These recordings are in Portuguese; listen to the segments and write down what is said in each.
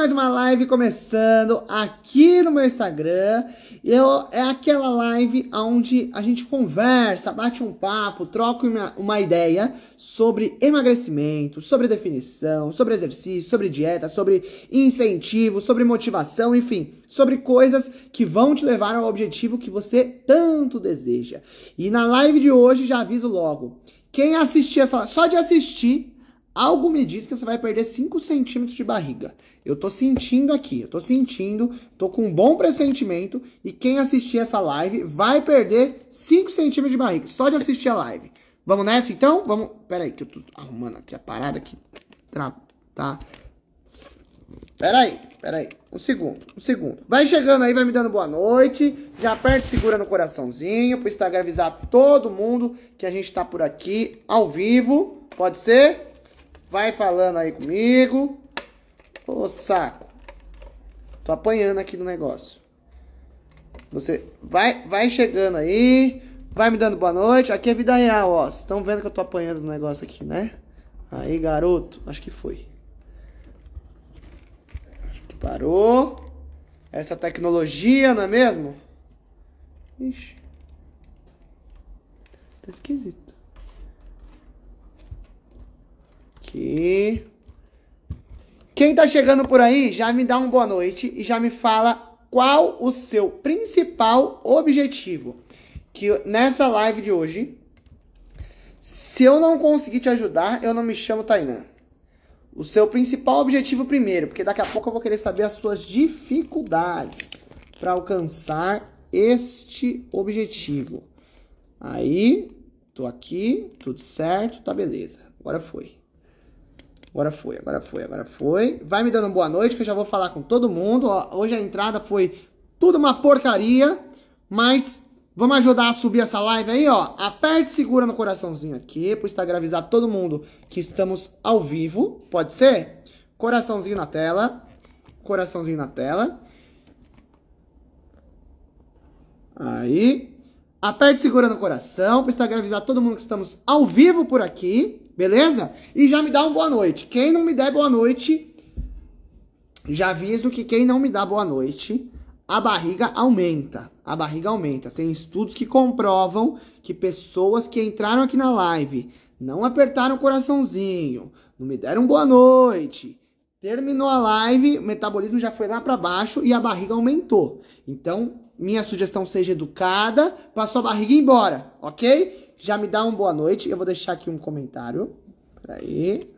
mais uma live começando aqui no meu Instagram. É aquela live onde a gente conversa, bate um papo, troca uma ideia sobre emagrecimento, sobre definição, sobre exercício, sobre dieta, sobre incentivo, sobre motivação, enfim, sobre coisas que vão te levar ao objetivo que você tanto deseja. E na live de hoje, já aviso logo, quem assistir essa, só de assistir, algo me diz que você vai perder 5 centímetros de barriga. Eu tô sentindo aqui, tô com um bom pressentimento e quem assistir essa live vai perder 5 centímetros de barriga, só de assistir a live. Vamos nessa então? Vamos. Pera aí que eu tô arrumando aqui a parada aqui. Tá. Pera aí. Um segundo. Vai chegando aí, vai me dando boa noite. Já aperta e segura no coraçãozinho pro Instagram avisar todo mundo que a gente tá por aqui ao vivo. Pode ser? Vai falando aí comigo. Ô, saco. Tô apanhando aqui no negócio. Você vai chegando aí. Vai me dando boa noite. Aqui é vida real, ó. Vocês estão vendo que eu tô apanhando no negócio aqui, né? Aí, garoto. Acho que foi. Acho que parou. Essa tecnologia, não é mesmo? Ixi. Tá esquisito. Aqui. Quem tá chegando por aí, já me dá uma boa noite e já me fala qual o seu principal objetivo. Que nessa live de hoje, se eu não conseguir te ajudar, eu não me chamo Tainan. O seu principal objetivo primeiro, porque daqui a pouco eu vou querer saber as suas dificuldades para alcançar este objetivo. Aí, tô aqui, tudo certo, tá beleza. Agora foi. Vai me dando boa noite, que eu já vou falar com todo mundo. Ó, hoje a entrada foi tudo uma porcaria, mas vamos ajudar a subir essa live aí, ó. Aperte e segura no coraçãozinho aqui, pro Instagram avisar todo mundo que estamos ao vivo. Pode ser? Coraçãozinho na tela. Aí. Aperte e segura no coração, pro Instagram avisar todo mundo que estamos ao vivo por aqui. Beleza? E já me dá uma boa noite. Quem não me der boa noite, já aviso que quem não me dá boa noite, a barriga aumenta. Tem estudos que comprovam que pessoas que entraram aqui na live, não apertaram o coraçãozinho, não me deram boa noite, terminou a live, o metabolismo já foi lá para baixo e a barriga aumentou. Então, minha sugestão seja educada para sua barriga ir embora, ok? Já me dá uma boa noite. Eu vou deixar aqui um comentário. Peraí.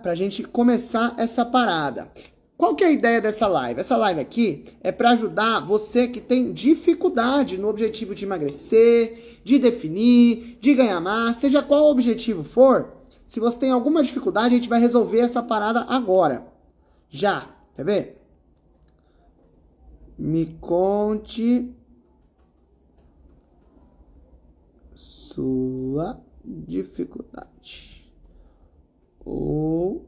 Pra gente começar essa parada. Qual que é a ideia dessa live? Essa live aqui é para ajudar você que tem dificuldade no objetivo de emagrecer, de definir, de ganhar massa, seja qual o objetivo for. Se você tem alguma dificuldade, a gente vai resolver essa parada agora. Já. Quer ver? Me conte sua dificuldade. Ou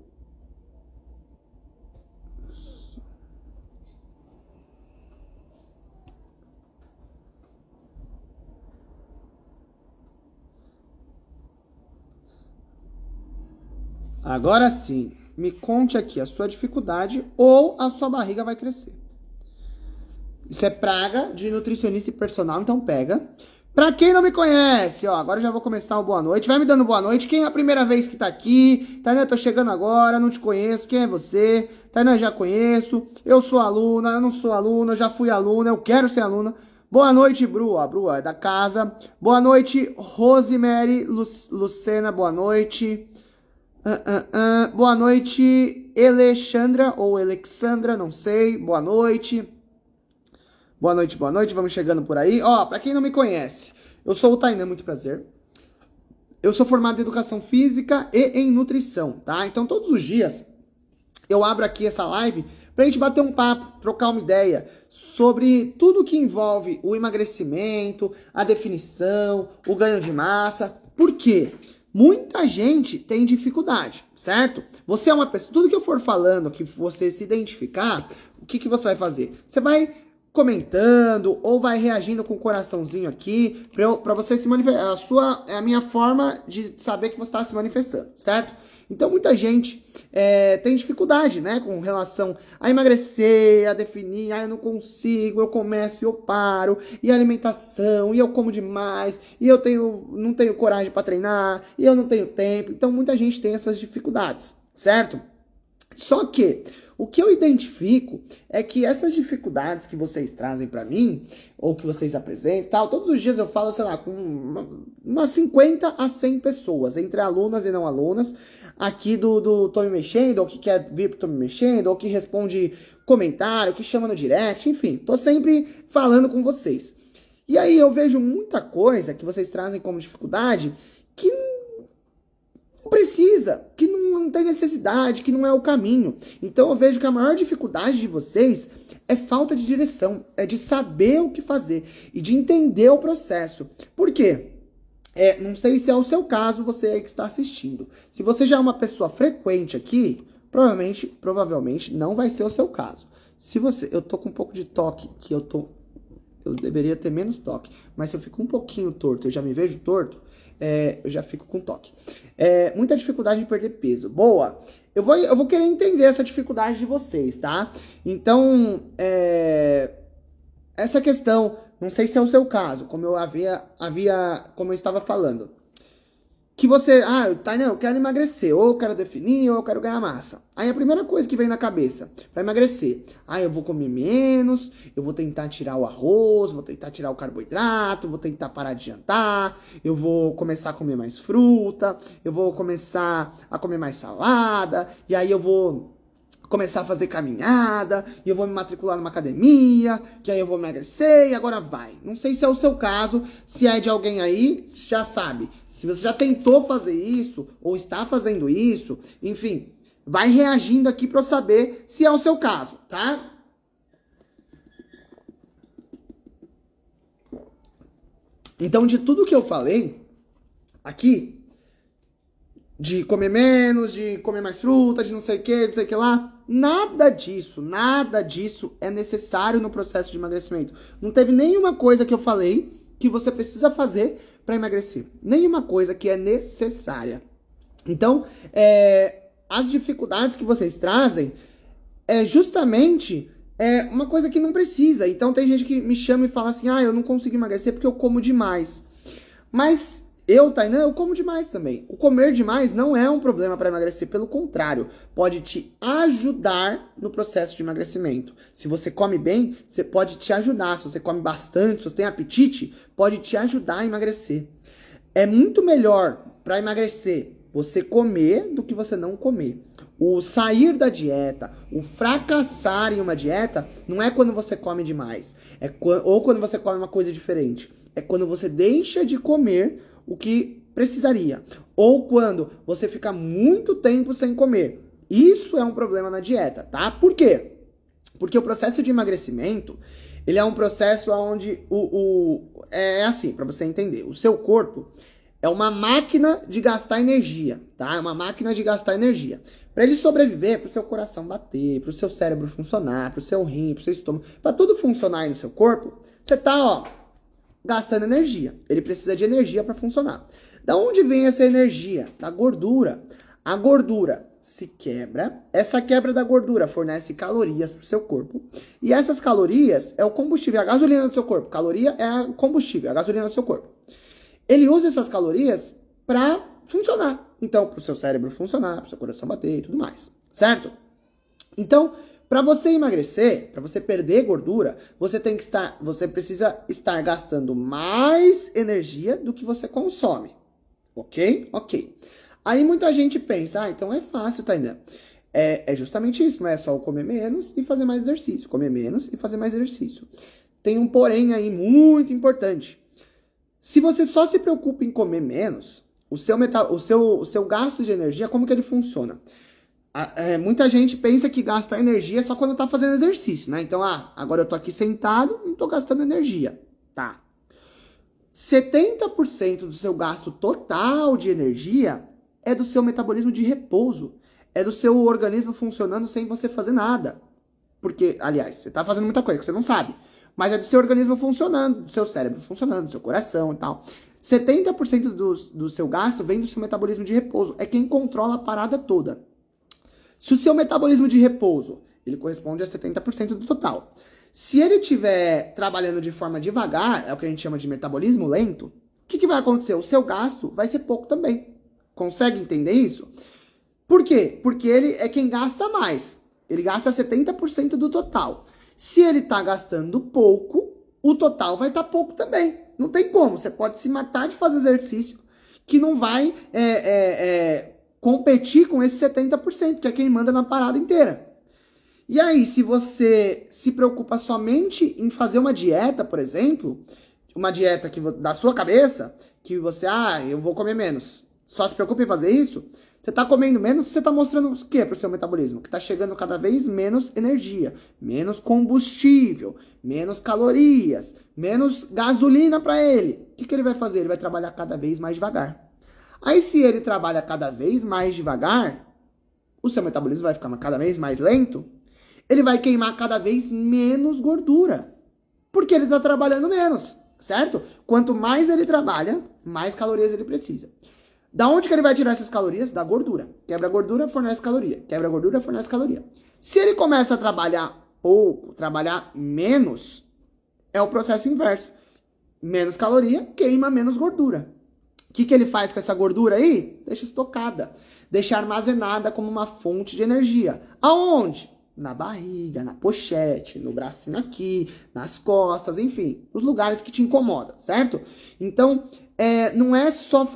agora sim, me conte aqui a sua dificuldade ou a sua barriga vai crescer. Isso é praga de nutricionista e personal, então pega. Pra quem não me conhece, ó, agora eu já vou começar o boa noite. Vai me dando boa noite. Quem é a primeira vez que tá aqui? Tainan, tô chegando agora, não te conheço. Quem é você? Tainan, já conheço. Eu sou aluna, eu não sou aluna, eu já fui aluna, eu quero ser aluna. Boa noite, Bru. A Bru é da casa. Boa noite, Rosemary, Lucena, boa noite. Boa noite, Alexandra ou Alexandra, não sei. Boa noite. Boa noite, vamos chegando por aí. Ó, pra quem não me conhece, eu sou o Tainan, muito prazer. Eu sou formado em Educação Física e em Nutrição, tá? Então todos os dias eu abro aqui essa live pra gente bater um papo, trocar uma ideia sobre tudo que envolve o emagrecimento, a definição, o ganho de massa. Por quê? Muita gente tem dificuldade, certo? Você é uma pessoa, tudo que eu for falando, que você se identificar, o que você vai fazer? Você vai comentando ou vai reagindo com o coraçãozinho aqui pra você se manifestar. É a minha forma de saber que você está se manifestando, certo? Então muita gente tem dificuldade, né, com relação a emagrecer, a definir, eu não consigo, eu começo e eu paro, e a alimentação, e eu como demais, e eu não tenho coragem para treinar, e eu não tenho tempo. Então muita gente tem essas dificuldades, certo? Só que o que eu identifico é que essas dificuldades que vocês trazem para mim, ou que vocês apresentam, tal, todos os dias eu falo, sei lá, com umas 50 a 100 pessoas, entre alunas e não alunas, aqui do Tô Me Mexendo, ou que quer vir pro Tô Me Mexendo, ou que responde comentário, que chama no direct, enfim, tô sempre falando com vocês. E aí eu vejo muita coisa que vocês trazem como dificuldade que não precisa, que não tem necessidade, que não é o caminho. Então eu vejo que a maior dificuldade de vocês é falta de direção, é de saber o que fazer e de entender o processo. Por quê? Não sei se é o seu caso, você aí que está assistindo. Se você já é uma pessoa frequente aqui, provavelmente não vai ser o seu caso. Eu tô com um pouco de toque, eu deveria ter menos toque, mas se eu fico um pouquinho torto, eu já me vejo torto, eu já fico com toque. Muita dificuldade de perder peso. Boa! Eu vou querer entender essa dificuldade de vocês, tá? Então, essa questão, não sei se é o seu caso, como eu estava falando. Que você, Tainá, eu quero emagrecer, ou eu quero definir, ou eu quero ganhar massa. Aí a primeira coisa que vem na cabeça, para emagrecer, eu vou comer menos, eu vou tentar tirar o arroz, vou tentar tirar o carboidrato, vou tentar parar de jantar, eu vou começar a comer mais fruta, eu vou começar a comer mais salada, e aí eu vou começar a fazer caminhada, e eu vou me matricular numa academia, que aí eu vou emagrecer, e agora vai. Não sei se é o seu caso, se é de alguém aí, já sabe. Se você já tentou fazer isso, ou está fazendo isso, enfim, vai reagindo aqui para eu saber se é o seu caso, tá? Então, de tudo que eu falei aqui, de comer menos, de comer mais fruta, de não sei o que lá, nada disso é necessário no processo de emagrecimento. Não teve nenhuma coisa que eu falei que você precisa fazer para emagrecer. Nenhuma coisa que é necessária. Então, as dificuldades que vocês trazem é justamente uma coisa que não precisa. Então, tem gente que me chama e fala assim, eu não consigo emagrecer porque eu como demais. Mas Tainá, eu como demais também. O comer demais não é um problema para emagrecer, pelo contrário, pode te ajudar no processo de emagrecimento. Se você come bem, você pode te ajudar. Se você come bastante, se você tem apetite, pode te ajudar a emagrecer. É muito melhor para emagrecer você comer do que você não comer. O sair da dieta, o fracassar em uma dieta, não é quando você come demais, ou quando você come uma coisa diferente. É quando você deixa de comer o que precisaria, ou quando você fica muito tempo sem comer. Isso é um problema na dieta, tá? Por quê? Porque o processo de emagrecimento, ele é um processo onde é assim, para você entender, o seu corpo é uma máquina de gastar energia, tá? É uma máquina de gastar energia. Para ele sobreviver, para o seu coração bater, para o seu cérebro funcionar, para o seu rim, para o seu estômago, para tudo funcionar aí no seu corpo, você tá, gastando energia. Ele precisa de energia para funcionar. Da onde vem essa energia? Da gordura. A gordura se quebra. Essa quebra da gordura fornece calorias para o seu corpo. E essas calorias é o combustível, a gasolina do seu corpo. Caloria é o combustível, a gasolina do seu corpo. Ele usa essas calorias para funcionar. Então, para o seu cérebro funcionar, para o seu coração bater e tudo mais. Certo? Então, para você emagrecer, para você perder gordura, você precisa estar gastando mais energia do que você consome. Ok? Ok. Aí muita gente pensa, então é fácil, Tainá. É justamente isso, não é só comer menos e fazer mais exercício. Comer menos e fazer mais exercício. Tem um porém aí muito importante. Se você só se preocupa em comer menos, o seu gasto de energia, como que ele funciona? Muita gente pensa que gasta energia só quando tá fazendo exercício, né? Então, agora eu tô aqui sentado, não tô gastando energia. Tá. 70% do seu gasto total de energia é do seu metabolismo de repouso. É do seu organismo funcionando sem você fazer nada. Porque, aliás, você tá fazendo muita coisa que você não sabe. Mas é do seu organismo funcionando, do seu cérebro funcionando, do seu coração e tal. 70% do seu gasto vem do seu metabolismo de repouso. É quem controla a parada toda. Se o seu metabolismo de repouso, ele corresponde a 70% do total. Se ele estiver trabalhando de forma devagar, é o que a gente chama de metabolismo lento, o que vai acontecer? O seu gasto vai ser pouco também. Consegue entender isso? Por quê? Porque ele é quem gasta mais. Ele gasta 70% do total. Se ele está gastando pouco, o total vai estar pouco também. Não tem como. Você pode se matar de fazer exercício que não vai competir com esse 70%, que é quem manda na parada inteira. E aí, se você se preocupa somente em fazer uma dieta, por exemplo, uma dieta da sua cabeça, que você, eu vou comer menos, só se preocupa em fazer isso, você tá comendo menos, você tá mostrando o quê pro seu metabolismo? Que tá chegando cada vez menos energia, menos combustível, menos calorias, menos gasolina para ele. O que ele vai fazer? Ele vai trabalhar cada vez mais devagar. Aí, se ele trabalha cada vez mais devagar, o seu metabolismo vai ficar cada vez mais lento, ele vai queimar cada vez menos gordura, porque ele está trabalhando menos, certo? Quanto mais ele trabalha, mais calorias ele precisa. Da onde que ele vai tirar essas calorias? Da gordura. Quebra a gordura, fornece caloria. Quebra a gordura, fornece caloria. Se ele começa a trabalhar pouco, trabalhar menos, é o processo inverso. Menos caloria, queima menos gordura. O que ele faz com essa gordura aí? Deixa estocada. Deixa armazenada como uma fonte de energia. Aonde? Na barriga, na pochete, no bracinho aqui, nas costas, enfim, os lugares que te incomodam, certo? Então, não é só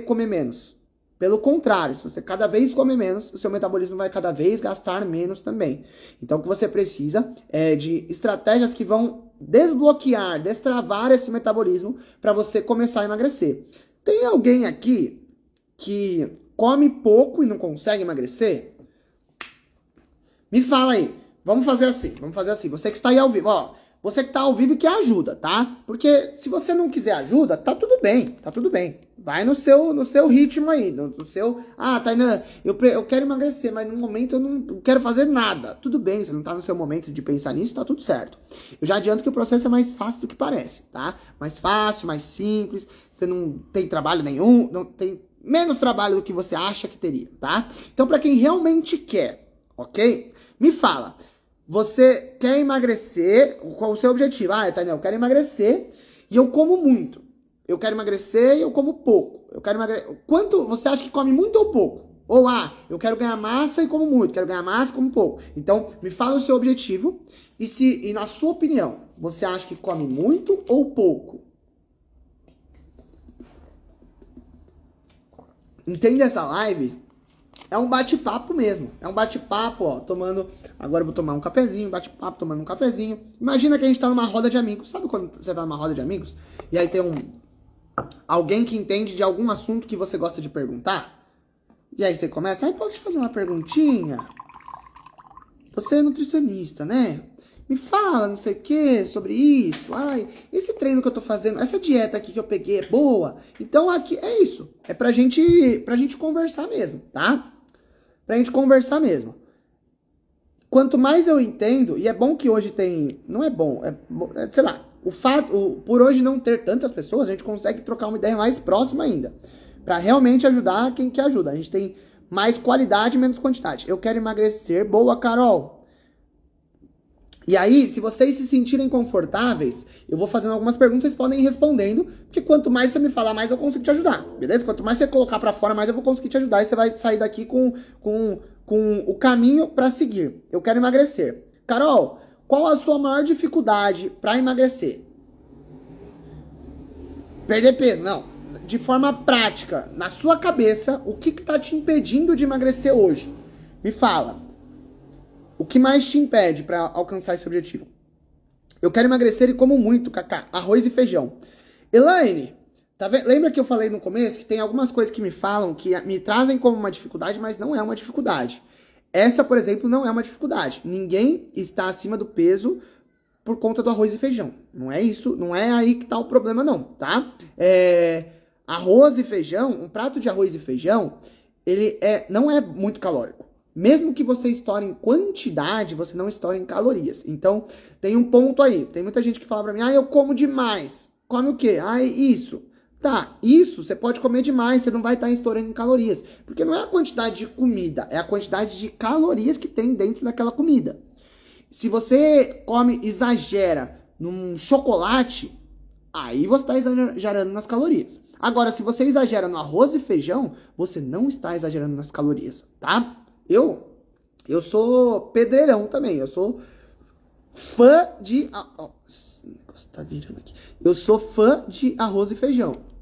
comer menos. Pelo contrário, se você cada vez comer menos, o seu metabolismo vai cada vez gastar menos também. Então, o que você precisa é de estratégias que vão desbloquear, destravar esse metabolismo para você começar a emagrecer. Tem alguém aqui que come pouco e não consegue emagrecer? Me fala aí, vamos fazer assim, você que está aí ao vivo, você que está ao vivo e quer ajuda, tá? Porque se você não quiser ajuda, tá tudo bem, vai no seu ritmo aí, no seu, Tainan, eu quero emagrecer, mas no momento eu não quero fazer nada, tudo bem, você não tá no seu momento de pensar nisso, tá tudo certo. Eu já adianto que o processo é mais fácil do que parece, tá? Mais fácil, mais simples, você não tem trabalho nenhum, não tem menos trabalho do que você acha que teria, tá? Então, para quem realmente quer, ok? Me fala, você quer emagrecer, qual o seu objetivo? Tânia, eu quero emagrecer e eu como muito. Eu quero emagrecer e eu como pouco. Eu quero emagrecer. Quanto você acha que come muito ou pouco? Ou, eu quero ganhar massa e como muito, quero ganhar massa e como pouco. Então, me fala o seu objetivo e na sua opinião, você acha que come muito ou pouco? Entende essa live? É um bate-papo mesmo. É um bate-papo, tomando... Agora eu vou tomar um cafezinho, bate-papo, tomando um cafezinho. Imagina que a gente tá numa roda de amigos. Sabe quando você tá numa roda de amigos? E aí tem alguém que entende de algum assunto que você gosta de perguntar? E aí você começa, posso te fazer uma perguntinha? Você é nutricionista, né? Me fala, não sei o que, sobre isso. Esse treino que eu tô fazendo, essa dieta aqui que eu peguei é boa. Então aqui é isso. É pra gente conversar mesmo, tá? Pra gente conversar mesmo. Quanto mais eu entendo, e é bom que hoje tem... Não é bom, sei lá. Por hoje não ter tantas pessoas, a gente consegue trocar uma ideia mais próxima ainda. Pra realmente ajudar quem quer ajuda. A gente tem mais qualidade e menos quantidade. Eu quero emagrecer. Boa, Carol. E aí, se vocês se sentirem confortáveis, eu vou fazendo algumas perguntas, vocês podem ir respondendo, porque quanto mais você me falar, mais eu consigo te ajudar, beleza? Quanto mais você colocar pra fora, mais eu vou conseguir te ajudar e você vai sair daqui com o caminho pra seguir. Eu quero emagrecer. Carol, qual a sua maior dificuldade pra emagrecer? Perder peso, não. De forma prática, na sua cabeça, o que tá te impedindo de emagrecer hoje? Me fala. O que mais te impede para alcançar esse objetivo? Eu quero emagrecer e como muito, Cacá. Arroz e feijão. Elaine, tá vendo? Lembra que eu falei no começo que tem algumas coisas que me falam, que me trazem como uma dificuldade, mas não é uma dificuldade. Essa, por exemplo, não é uma dificuldade. Ninguém está acima do peso por conta do arroz e feijão. Não é isso, não é aí que tá o problema não, tá? Arroz e feijão, um prato de arroz e feijão, ele não é muito calórico. Mesmo que você estoure em quantidade, você não estoura em calorias. Então, tem um ponto aí. Tem muita gente que fala pra mim, eu como demais. Come o quê? Isso. Tá, isso você pode comer demais, você não vai estar estourando em calorias. Porque não é a quantidade de comida, é a quantidade de calorias que tem dentro daquela comida. Se você come, exagera num chocolate, aí você está exagerando nas calorias. Agora, se você exagera no arroz e feijão, você não está exagerando nas calorias, tá? Eu sou pedreirão também, eu sou fã de... esse negócio tá virando aqui. Eu sou fã de arroz e feijão.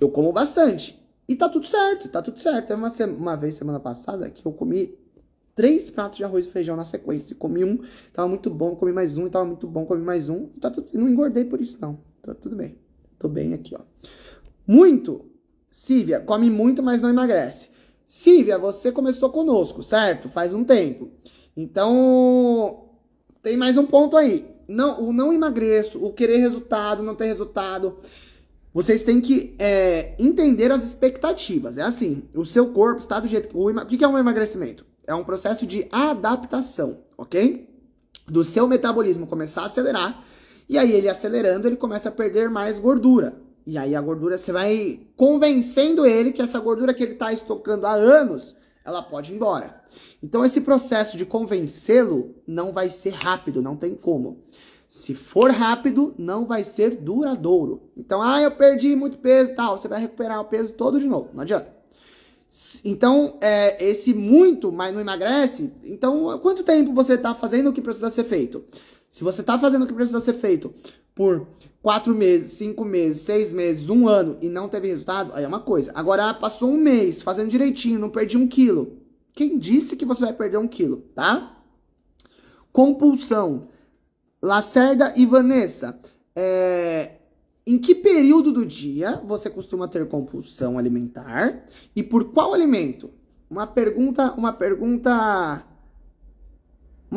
Eu como bastante. E tá tudo certo, tá tudo certo. Teve uma vez, semana passada, que eu comi 3 pratos de arroz e feijão na sequência. Comi um, tava muito bom, comi mais um, tava muito bom, comi mais um. Tá tudo, não engordei por isso, não. Tá tudo bem. Tô bem aqui, ó. Muito. Cívia, come muito, mas não emagrece. Cívia, você começou conosco, certo? Faz um tempo. Então, tem mais um ponto aí. O não emagreço, o querer resultado, não ter resultado. Vocês têm que entender as expectativas. É assim, o seu corpo está do jeito... O que é um emagrecimento? É um processo de adaptação, ok? Do seu metabolismo começar a acelerar, e aí ele acelerando, ele começa a perder mais gordura. E aí a gordura, você vai convencendo ele que essa gordura que ele está estocando há anos, ela pode ir embora. Então esse processo de convencê-lo não vai ser rápido, não tem como. Se for rápido, não vai ser duradouro. Então, eu perdi muito peso e tal. Você vai recuperar o peso todo de novo. Não adianta. Então, esse muito, mas não emagrece. Então, quanto tempo você está fazendo o que precisa ser feito? Se você está fazendo o que precisa ser feito por 4 meses, 5 meses, 6 meses, 1 ano e não teve resultado, aí é uma coisa. Agora, passou 1 mês fazendo direitinho, não perdi 1 quilo. Quem disse que você vai perder 1 quilo, tá? Compulsão. Lacerda e Vanessa, em que período do dia você costuma ter compulsão alimentar e por qual alimento? Uma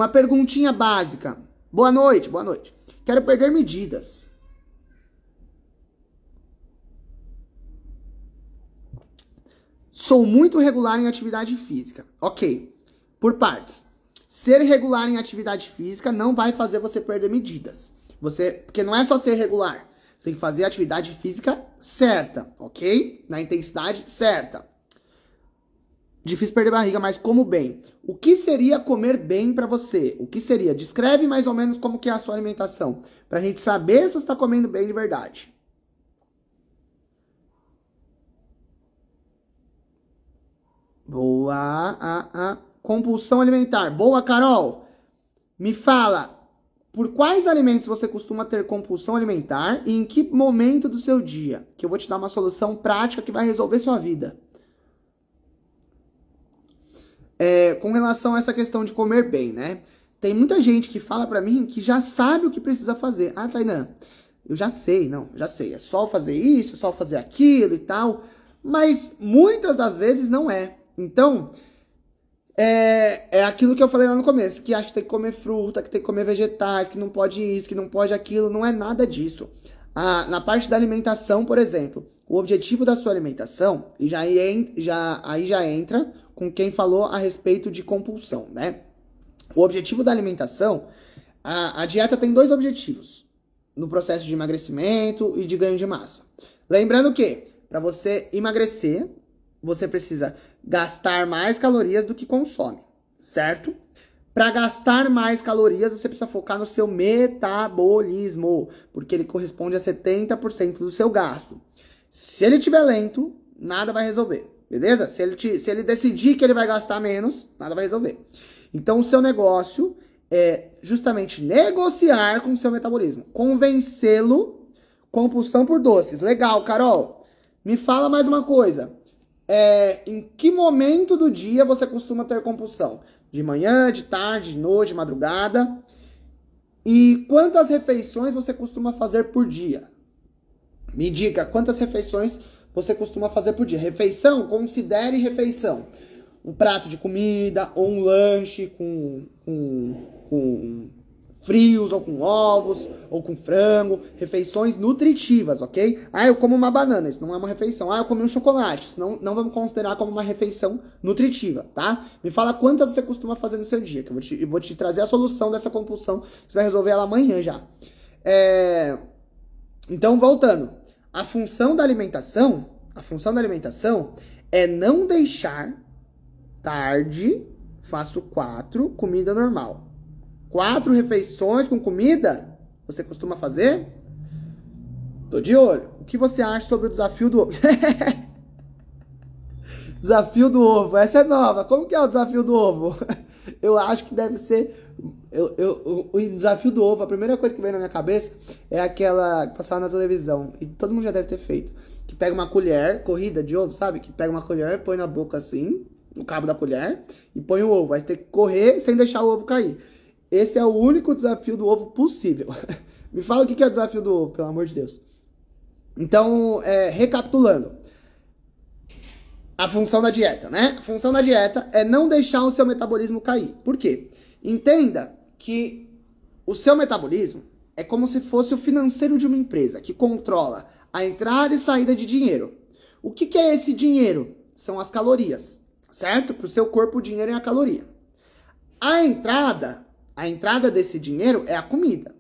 perguntinha básica. Boa noite, boa noite. Quero perder medidas. Sou muito regular em atividade física. Ok, por partes. Ser regular em atividade física não vai fazer você perder medidas. Porque não é só ser regular. Você tem que fazer a atividade física certa, ok? Na intensidade certa. Difícil perder barriga, mas como bem. O que seria comer bem pra você? O que seria? Descreve mais ou menos como que é a sua alimentação. Pra gente saber se você tá comendo bem de verdade. Boa. Compulsão alimentar. Boa, Carol. Me fala, por quais alimentos você costuma ter compulsão alimentar e em que momento do seu dia? Que eu vou te dar uma solução prática que vai resolver sua vida. Com relação a essa questão de comer bem, né? Tem muita gente que fala pra mim que já sabe o que precisa fazer. Ah, Tainã, eu já sei. É só fazer isso, é só fazer aquilo e tal. Mas muitas das vezes não é. Então... É aquilo que eu falei lá no começo, que acha que tem que comer fruta, que tem que comer vegetais, que não pode isso, que não pode aquilo, não é nada disso. Na parte da alimentação, por exemplo, o objetivo da sua alimentação, e aí já entra com quem falou a respeito de compulsão, né? O objetivo da alimentação, a dieta tem 2 objetivos, no processo de emagrecimento e de ganho de massa. Lembrando que, para você emagrecer, você precisa gastar mais calorias do que consome, certo? Para gastar mais calorias, você precisa focar no seu metabolismo, porque ele corresponde a 70% do seu gasto. Se ele estiver lento, nada vai resolver, beleza? Se ele decidir que ele vai gastar menos, nada vai resolver. Então, o seu negócio é justamente negociar com o seu metabolismo, convencê-lo. Compulsão por doces. Legal, Carol. Me fala mais uma coisa. Em que momento do dia você costuma ter compulsão? De manhã, de tarde, de noite, de madrugada? E quantas refeições você costuma fazer por dia? Me diga, quantas refeições você costuma fazer por dia? Refeição? Considere refeição. Um prato de comida ou um lanche com frios, ou com ovos, ou com frango, refeições nutritivas, ok? Eu como uma banana, isso não é uma refeição. Eu comi um chocolate, isso não vamos considerar como uma refeição nutritiva, tá? Me fala quantas você costuma fazer no seu dia, que eu vou te trazer a solução dessa compulsão, você vai resolver ela amanhã já. Então, voltando. a função da alimentação é não deixar tarde, faço 4, comida normal. 4 refeições com comida, você costuma fazer? Tô de olho. O que você acha sobre o desafio do ovo? Desafio do ovo, essa é nova. Como que é o desafio do ovo? Eu acho que deve ser... O desafio do ovo, a primeira coisa que vem na minha cabeça é aquela que passava na televisão. E todo mundo já deve ter feito. Que pega uma colher, corrida de ovo, sabe? Que pega uma colher, põe na boca assim, no cabo da colher, e põe o ovo. Vai ter que correr sem deixar o ovo cair. Esse é o único desafio do ovo possível. Me fala o que é o desafio do ovo, pelo amor de Deus. Então, recapitulando. A função da dieta, né? A função da dieta é não deixar o seu metabolismo cair. Por quê? Entenda que o seu metabolismo é como se fosse o financeiro de uma empresa que controla a entrada e saída de dinheiro. O que é esse dinheiro? São as calorias, certo? Para o seu corpo, o dinheiro é a caloria. A entrada desse dinheiro é a comida,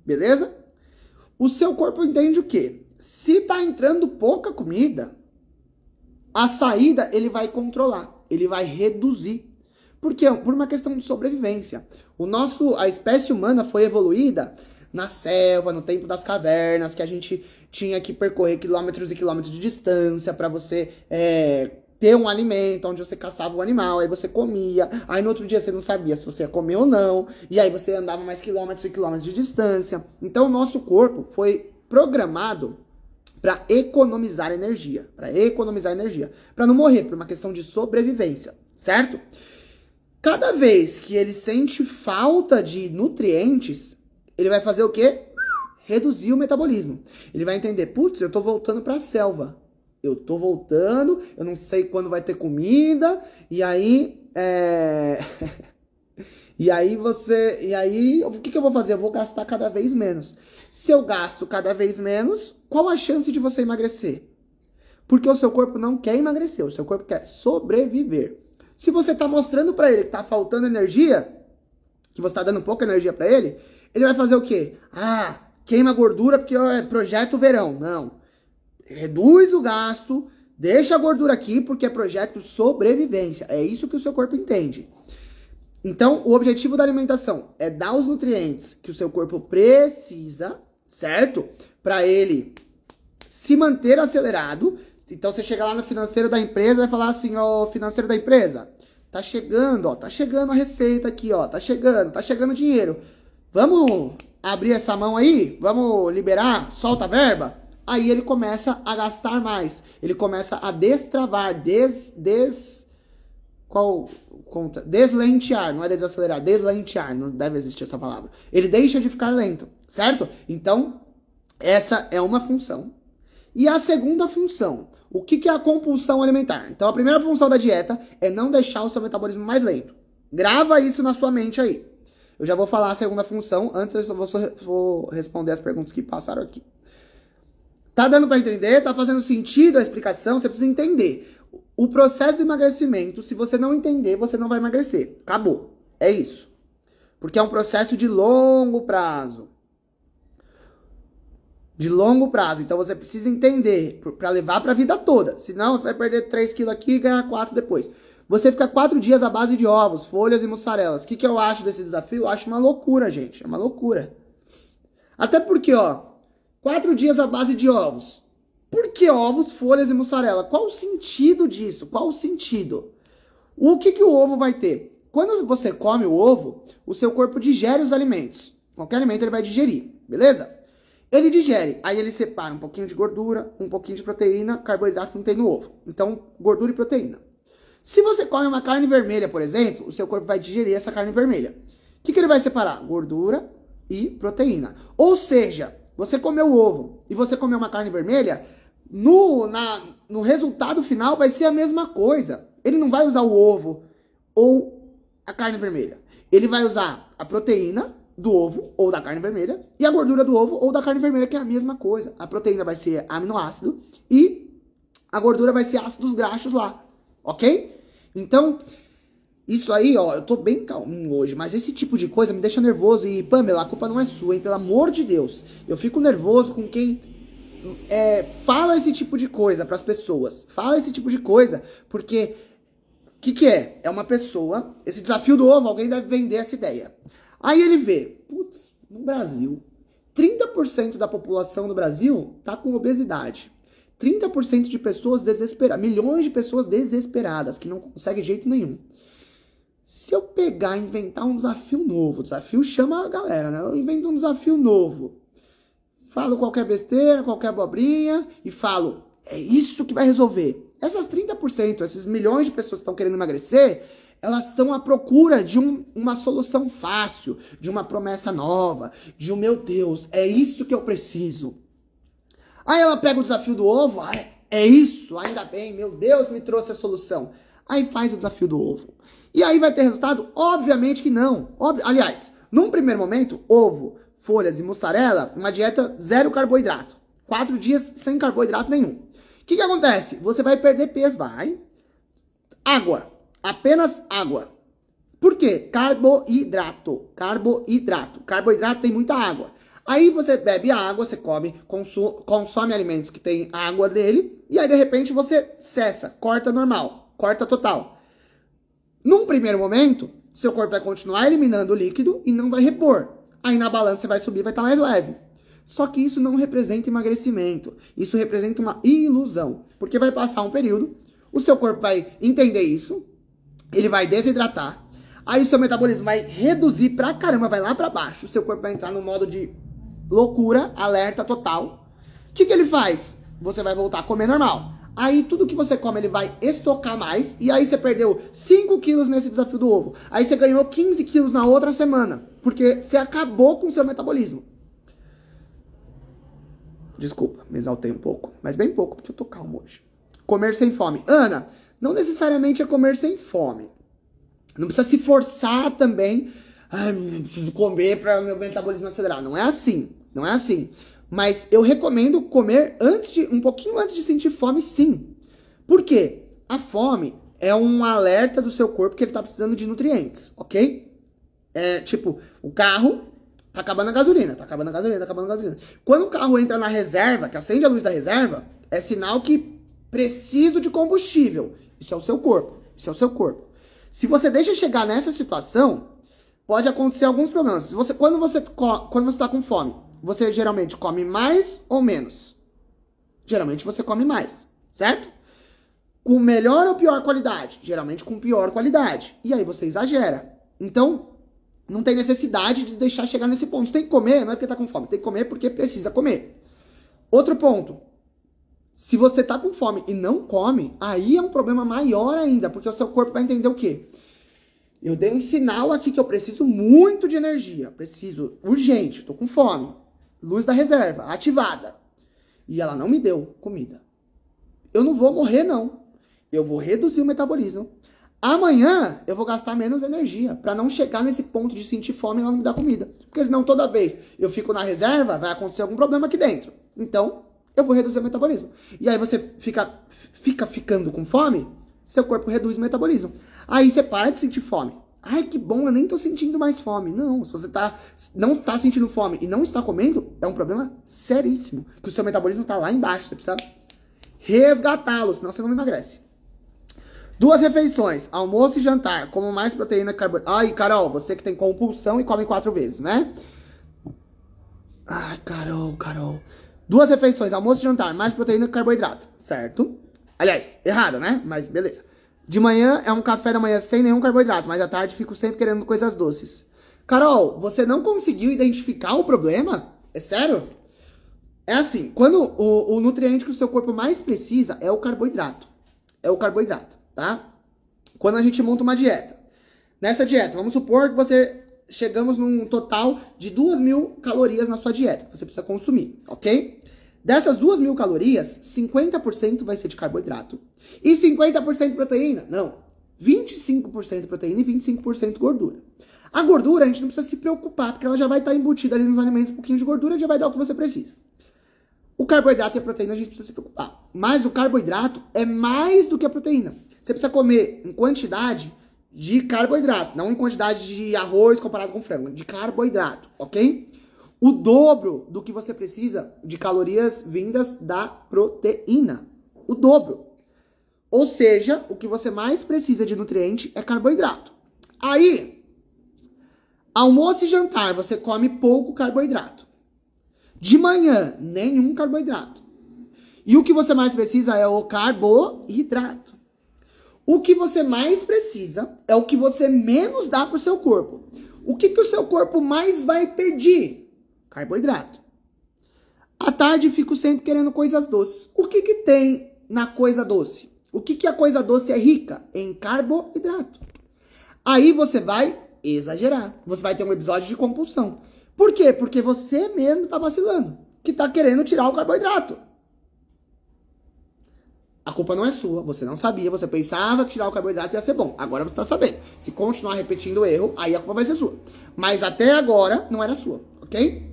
beleza? O seu corpo entende o quê? Se está entrando pouca comida, a saída ele vai controlar, ele vai reduzir. Por quê? Por uma questão de sobrevivência. A espécie humana foi evoluída na selva, no tempo das cavernas, que a gente tinha que percorrer quilômetros e quilômetros de distância para você ter um alimento, onde você caçava o animal, aí você comia, aí no outro dia você não sabia se você ia comer ou não, e aí você andava mais quilômetros e quilômetros de distância. Então o nosso corpo foi programado para economizar energia, para não morrer, por uma questão de sobrevivência, certo? Cada vez que ele sente falta de nutrientes, ele vai fazer o quê? Reduzir o metabolismo. Ele vai entender, putz, eu tô voltando para a selva. Eu tô voltando, eu não sei quando vai ter comida, e aí o que eu vou fazer? Eu vou gastar cada vez menos. Se eu gasto cada vez menos, qual a chance de você emagrecer? Porque o seu corpo não quer emagrecer, o seu corpo quer sobreviver. Se você tá mostrando pra ele que tá faltando energia, que você tá dando pouca energia pra ele, ele vai fazer o quê? Queima gordura porque é projeto verão. Não. Reduz o gasto, deixa a gordura aqui porque é projeto sobrevivência. É isso que o seu corpo entende. Então, o objetivo da alimentação é dar os nutrientes que o seu corpo precisa, certo? Para ele se manter acelerado. Então, você chega lá no financeiro da empresa e vai falar assim, ó, financeiro da empresa, tá chegando a receita aqui, ó, tá chegando dinheiro. Vamos abrir essa mão aí? Vamos liberar? Solta a verba? Aí ele começa a gastar mais. Ele começa a destravar, deslentear, não é desacelerar, deslentear, não deve existir essa palavra. Ele deixa de ficar lento, certo? Então, essa é uma função. E a segunda função, o que é a compulsão alimentar? Então, a primeira função da dieta é não deixar o seu metabolismo mais lento. Grava isso na sua mente aí. Eu já vou falar a segunda função, antes eu só vou responder as perguntas que passaram aqui. Tá dando pra entender? Tá fazendo sentido a explicação? Você precisa entender. O processo de emagrecimento, se você não entender, você não vai emagrecer. Acabou. É isso. Porque é um processo de longo prazo. Então você precisa entender para levar para a vida toda. Senão você vai perder 3 quilos aqui e ganhar 4 depois. Você fica 4 dias à base de ovos, folhas e mussarelas. O que eu acho desse desafio? Eu acho uma loucura, gente. É uma loucura. Até porque, 4 dias à base de ovos. Por que ovos, folhas e mussarela? Qual o sentido disso? Qual o sentido? O que o ovo vai ter? Quando você come o ovo, o seu corpo digere os alimentos. Qualquer alimento ele vai digerir, beleza? Ele digere, aí ele separa um pouquinho de gordura, um pouquinho de proteína, carboidrato que não tem no ovo. Então, gordura e proteína. Se você come uma carne vermelha, por exemplo, o seu corpo vai digerir essa carne vermelha. O que ele vai separar? Gordura e proteína. Ou seja, você comeu o ovo e você comeu uma carne vermelha, no resultado final vai ser a mesma coisa. Ele não vai usar o ovo ou a carne vermelha. Ele vai usar a proteína do ovo ou da carne vermelha e a gordura do ovo ou da carne vermelha, que é a mesma coisa. A proteína vai ser aminoácido e a gordura vai ser ácidos graxos lá, ok? Então, isso aí, eu tô bem calminho hoje, mas esse tipo de coisa me deixa nervoso. E, Pamela, a culpa não é sua, hein? Pelo amor de Deus. Eu fico nervoso com quem fala esse tipo de coisa pras pessoas. Fala esse tipo de coisa, porque o que é? É uma pessoa, esse desafio do ovo, alguém deve vender essa ideia. Aí ele vê, putz, no Brasil, 30% da população do Brasil tá com obesidade. 30% de pessoas desesperadas, milhões de pessoas desesperadas, que não conseguem de jeito nenhum. Se eu pegar e inventar um desafio novo, desafio chama a galera, né? Eu invento um desafio novo. Falo qualquer besteira, qualquer abobrinha e falo, é isso que vai resolver. Essas 30%, esses milhões de pessoas que estão querendo emagrecer, elas estão à procura de uma solução fácil, de uma promessa nova, de meu Deus, é isso que eu preciso. Aí ela pega o desafio do ovo, é isso, ainda bem, meu Deus me trouxe a solução. Aí faz o desafio do ovo. E aí vai ter resultado? Obviamente que não. Aliás, num primeiro momento, ovo, folhas e mussarela, uma dieta zero carboidrato. 4 dias sem carboidrato nenhum. O que acontece? Você vai perder peso, vai. Água. Apenas água. Por quê? Carboidrato. Carboidrato tem muita água. Aí você bebe água, você come, consome alimentos que tem água dele, e aí de repente você cessa, corta normal, corta total. Num primeiro momento, seu corpo vai continuar eliminando o líquido e não vai repor. Aí na balança você vai subir, vai estar mais leve. Só que isso não representa emagrecimento. Isso representa uma ilusão. Porque vai passar um período, o seu corpo vai entender isso, ele vai desidratar, aí o seu metabolismo vai reduzir pra caramba, vai lá pra baixo, o seu corpo vai entrar no modo de loucura, alerta total. O que ele faz? Você vai voltar a comer normal. Aí tudo que você come ele vai estocar mais, e aí você perdeu 5 quilos nesse desafio do ovo. Aí você ganhou 15 quilos na outra semana, porque você acabou com o seu metabolismo. Desculpa, me exaltei um pouco, mas bem pouco, porque eu tô calmo hoje. Comer sem fome. Ana, não necessariamente é comer sem fome. Não precisa se forçar também. Preciso comer para meu metabolismo acelerar. Não é assim. Não é assim. Mas eu recomendo comer um pouquinho antes de sentir fome, sim. Por quê? A fome é um alerta do seu corpo que ele tá precisando de nutrientes, ok? É tipo, o carro tá acabando a gasolina. Quando o carro entra na reserva, que acende a luz da reserva, é sinal que preciso de combustível. Isso é o seu corpo. Se você deixa chegar nessa situação, pode acontecer alguns problemas. Quando você está com fome, você geralmente come mais ou menos? Geralmente você come mais, certo? Com melhor ou pior qualidade? Geralmente com pior qualidade. E aí você exagera. Então, não tem necessidade de deixar chegar nesse ponto. Você tem que comer, não é porque tá com fome, tem que comer porque precisa comer. Outro ponto. Se você tá com fome e não come, aí é um problema maior ainda, porque o seu corpo vai entender o quê? Eu dei um sinal aqui que eu preciso muito de energia, preciso urgente, tô com fome. Luz da reserva, ativada. E ela não me deu comida. Eu não vou morrer, não. Eu vou reduzir o metabolismo. Amanhã eu vou gastar menos energia para não chegar nesse ponto de sentir fome e ela não me dar comida. Porque senão toda vez eu fico na reserva, vai acontecer algum problema aqui dentro. Então, eu vou reduzir o metabolismo. E aí você fica ficando com fome, seu corpo reduz o metabolismo. Aí você para de sentir fome. Ai, que bom, eu nem tô sentindo mais fome. Não, se você não tá sentindo fome e não está comendo, é um problema seríssimo. Que o seu metabolismo tá lá embaixo. Você precisa resgatá-lo, senão você não emagrece. 2 refeições, almoço e jantar, como mais proteína que carboidrato. Ai, Carol, você que tem compulsão e come 4 vezes, né? Ai, Carol. 2 refeições, almoço e jantar, mais proteína que carboidrato, certo? Aliás, errado, né? Mas beleza. De manhã é um café da manhã sem nenhum carboidrato, mas à tarde fico sempre querendo coisas doces. Carol, você não conseguiu identificar o problema? É sério? É assim, quando o nutriente que o seu corpo mais precisa é o carboidrato. Tá? Quando a gente monta uma dieta. Nessa dieta, vamos supor que chegamos num total de 2.000 calorias na sua dieta, que você precisa consumir, ok? Dessas 2.000 calorias, 50% vai ser de carboidrato e 50% proteína. Não, 25% proteína e 25% gordura. A gordura a gente não precisa se preocupar, porque ela já vai estar embutida ali nos alimentos, um pouquinho de gordura já vai dar o que você precisa. O carboidrato e a proteína a gente precisa se preocupar. Mas o carboidrato é mais do que a proteína. Você precisa comer em quantidade de carboidrato, não em quantidade de arroz comparado com frango, de carboidrato, ok? o dobro do que você precisa de calorias vindas da proteína. O dobro. Ou seja, o que você mais precisa de nutriente é carboidrato. Aí, almoço e jantar, você come pouco carboidrato. De manhã, nenhum carboidrato. E o que você mais precisa é o carboidrato. O que você mais precisa é o que você menos dá para o seu corpo. O que o seu corpo mais vai pedir? Carboidrato. À tarde, fico sempre querendo coisas doces. O que tem na coisa doce? O que a coisa doce é rica? Em carboidrato. Aí você vai exagerar. Você vai ter um episódio de compulsão. Por quê? Porque você mesmo tá vacilando. Que tá querendo tirar o carboidrato. A culpa não é sua. Você não sabia. Você pensava que tirar o carboidrato ia ser bom. Agora você tá sabendo. Se continuar repetindo o erro, aí a culpa vai ser sua. Mas até agora não era sua. Ok?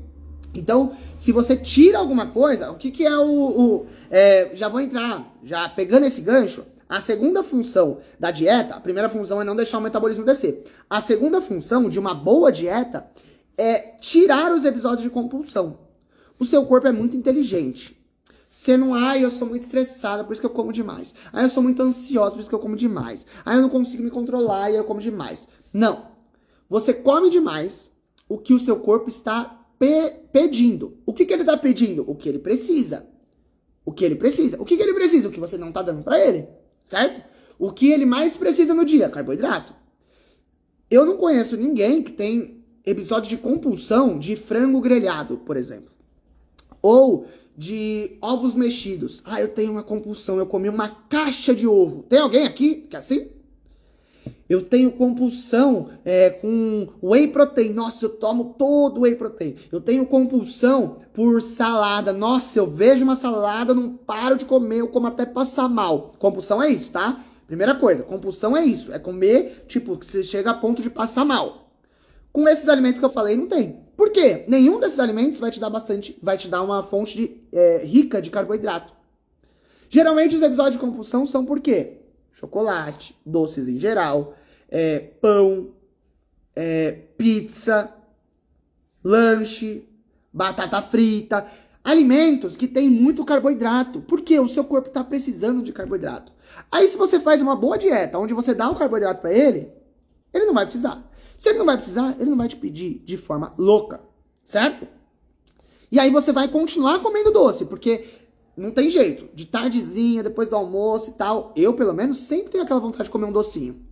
Então, se você tira alguma coisa, o que é já vou entrar, já pegando esse gancho, a segunda função da dieta, a primeira função é não deixar o metabolismo descer. A segunda função de uma boa dieta é tirar os episódios de compulsão. O seu corpo é muito inteligente. Você não, eu sou muito estressada, por isso que eu como demais. Eu sou muito ansiosa, por isso que eu como demais. Eu não consigo me controlar e eu como demais. Não. Você come demais o que o seu corpo está pedindo. O que ele está pedindo? O que ele precisa. O que ele precisa. O que ele precisa? O que você não está dando para ele. Certo? O que ele mais precisa no dia? Carboidrato. Eu não conheço ninguém que tem episódio de compulsão de frango grelhado, por exemplo. Ou de ovos mexidos. Eu tenho uma compulsão, eu comi uma caixa de ovo. Tem alguém aqui que é assim? Eu tenho compulsão com whey protein. Nossa, eu tomo todo whey protein. Eu tenho compulsão por salada. Nossa, eu vejo uma salada, não paro de comer, eu como até passar mal. Compulsão é isso, tá? Primeira coisa, compulsão é isso. É comer, tipo, que você chega a ponto de passar mal. Com esses alimentos que eu falei, não tem. Por quê? Nenhum desses alimentos vai te dar uma fonte rica de carboidrato. Geralmente os episódios de compulsão são por quê? Chocolate, doces em geral, pão, pizza, lanche, batata frita, alimentos que têm muito carboidrato. Por quê? O seu corpo está precisando de carboidrato. Aí se você faz uma boa dieta, onde você dá o carboidrato para ele não vai precisar. Se ele não vai precisar, ele não vai te pedir de forma louca, certo? E aí você vai continuar comendo doce, porque não tem jeito. De tardezinha, depois do almoço e tal, eu, pelo menos, sempre tenho aquela vontade de comer um docinho.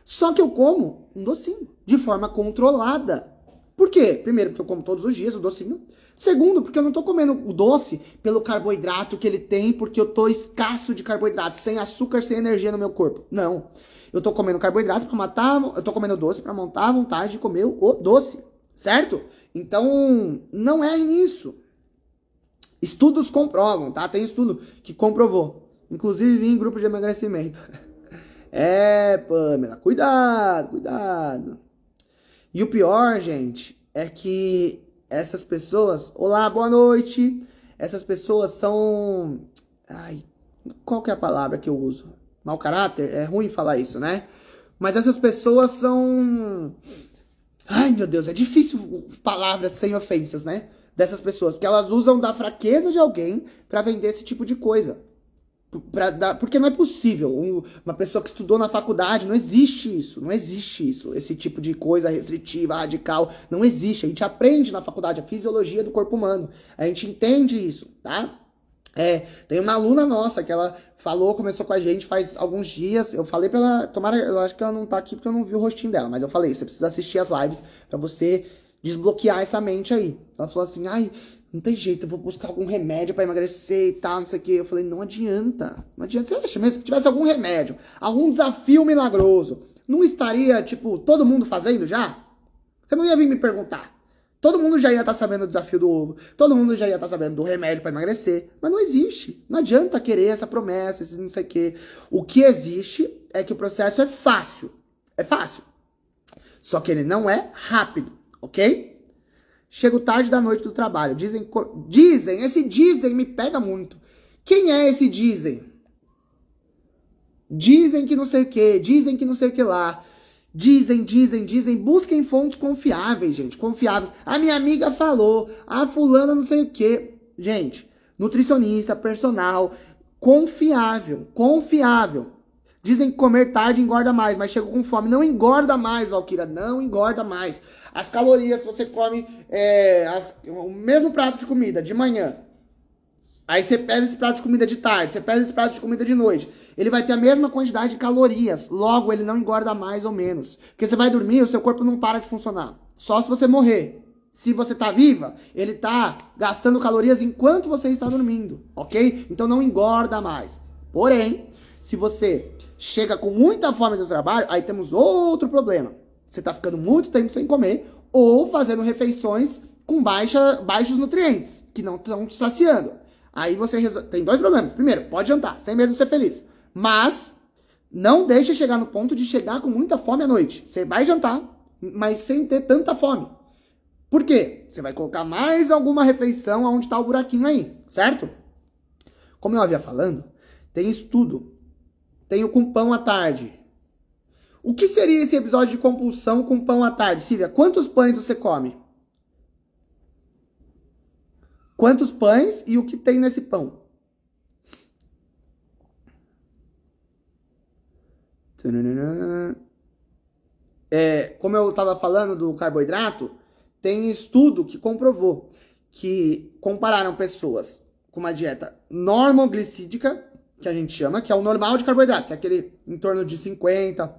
Só que eu como um docinho, de forma controlada. Por quê? Primeiro, porque eu como todos os dias o docinho. Segundo, porque eu não tô comendo o doce pelo carboidrato que ele tem, porque eu tô escasso de carboidrato, sem açúcar, sem energia no meu corpo. Não. Eu tô comendo carboidrato pra matar, eu tô comendo doce pra montar a vontade de comer o doce, certo? Então, não é nisso. Estudos comprovam, tá? Tem estudo que comprovou. Inclusive, vi em grupo de emagrecimento. Pamela, cuidado. E o pior, gente, é que essas pessoas... Olá, boa noite. Essas pessoas são... qual que é a palavra que eu uso? Mau caráter? É ruim falar isso, né? Mas essas pessoas são... meu Deus, é difícil palavras sem ofensas, né? Dessas pessoas, porque elas usam da fraqueza de alguém pra vender esse tipo de coisa. Porque não é possível. Uma pessoa que estudou na faculdade, não existe isso. Esse tipo de coisa restritiva, radical, não existe. A gente aprende na faculdade a fisiologia do corpo humano. A gente entende isso, tá? Tem uma aluna nossa que ela começou com a gente faz alguns dias. Eu falei pra ela, eu acho que ela não tá aqui porque eu não vi o rostinho dela, mas eu falei, você precisa assistir as lives pra você desbloquear essa mente aí. Ela falou assim, não tem jeito, eu vou buscar algum remédio pra emagrecer e tal, não sei o que. Eu falei, não adianta. Você acha mesmo que tivesse algum remédio, algum desafio milagroso, não estaria, todo mundo fazendo já? Você não ia vir me perguntar. Todo mundo já ia estar sabendo do desafio do ovo, todo mundo já ia estar sabendo do remédio pra emagrecer, mas não existe. Não adianta querer essa promessa, esse não sei o que. O que existe é que o processo é fácil. É fácil. Só que ele não é rápido. Ok? Chego tarde da noite do trabalho. Esse dizem me pega muito. Quem é esse dizem? Dizem que não sei o que, dizem que não sei o que lá. Dizem, busquem fontes confiáveis, gente, confiáveis. A minha amiga falou, a fulana não sei o quê. Gente, nutricionista, personal, confiável. Dizem que comer tarde engorda mais, mas chego com fome. Não engorda mais, Valquíria, não engorda mais. As calorias, se você come o mesmo prato de comida de manhã, aí você pesa esse prato de comida de tarde, você pesa esse prato de comida de noite, ele vai ter a mesma quantidade de calorias, logo ele não engorda mais ou menos. Porque você vai dormir, o seu corpo não para de funcionar, só se você morrer. Se você tá viva, ele tá gastando calorias enquanto você está dormindo, ok? Então não engorda mais. Porém, se você chega com muita fome do trabalho, aí temos outro problema. Você tá ficando muito tempo sem comer ou fazendo refeições com baixos nutrientes, que não estão te saciando. Aí você tem dois problemas. Primeiro, pode jantar, sem medo de ser feliz. Mas não deixe chegar no ponto de chegar com muita fome à noite. Você vai jantar, mas sem ter tanta fome. Por quê? Você vai colocar mais alguma refeição onde está o buraquinho aí, certo? Como eu havia falando, tem estudo. Tem o com pão à tarde. O que seria esse episódio de compulsão com pão à tarde, Silvia? Quantos pães você come? Quantos pães e o que tem nesse pão? Como eu estava falando do carboidrato, tem estudo que comprovou que compararam pessoas com uma dieta normoglicídica, que a gente chama, que é o normal de carboidrato, que é aquele em torno de 50%,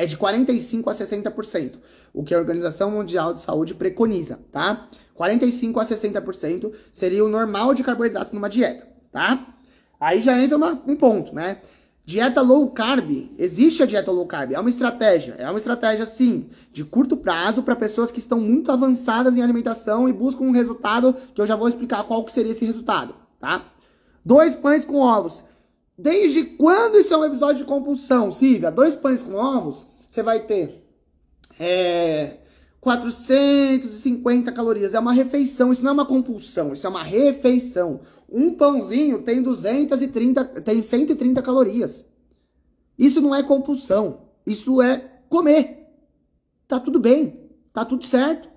de 45% a 60%, o que a Organização Mundial de Saúde preconiza, tá? 45% a 60% seria o normal de carboidrato numa dieta, tá? Aí já entra um ponto, né? Dieta low carb, existe a dieta low carb, é uma estratégia sim, de curto prazo para pessoas que estão muito avançadas em alimentação e buscam um resultado que eu já vou explicar qual que seria esse resultado, tá? 2 pães com ovos. Desde quando isso é um episódio de compulsão, Silvia? 2 pães com ovos, você vai ter 450 calorias. É uma refeição, isso não é uma compulsão, isso é uma refeição. Um pãozinho tem 130 calorias. Isso não é compulsão, isso é comer. Tá tudo bem, tá tudo certo.